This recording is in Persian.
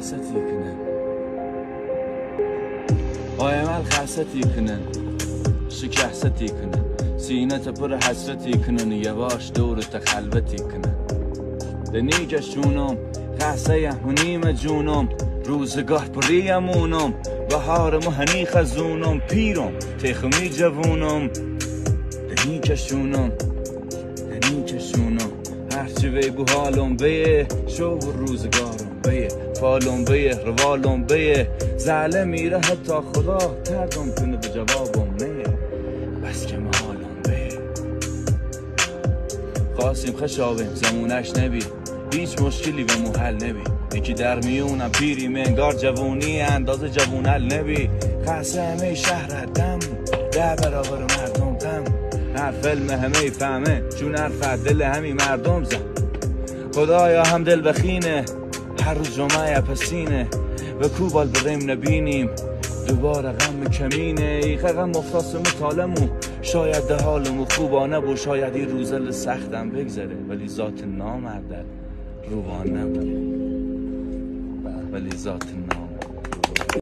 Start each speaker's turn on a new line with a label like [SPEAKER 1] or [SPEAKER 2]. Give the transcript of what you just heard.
[SPEAKER 1] yıkının. O emel hasret yıkının. Şikayet yıkının. Sine پر حسرت yıkının. Yavaş doğru تخلوت yıkının. دنیجه شونم قصه هنیم جونم روزگاه پریمونم بهار مهنی خزونم پیرم تخمی جوونم دنیجه شونم هرچی وی بو حالم بیه شو روزگارم بیه فالم بیه روالم بیه زعله میره حتی خدا تردم کنه به جوابم نیه بس که محالم بیه خواستیم خشابیم زمونش نبی هیچ مشکلی به مو حل نبی یکی در میونم پیریم انگار جوونی اندازه جوونل نبی خسته همه شهر دم 10 برابر مردم غم هر فیلم همه فهمه چون حرف دل همی مردم زن خدایا هم دل بخینه هر روز جمعه پسینه و کوبال بریم نبینیم دوباره غم کمینه ایخه غم مفتاس مطالمو شاید ده حالمو خوبانه بو شاید این روزل سختم بگذره ولی ذات نامردد روبان نبود ولی ذات نام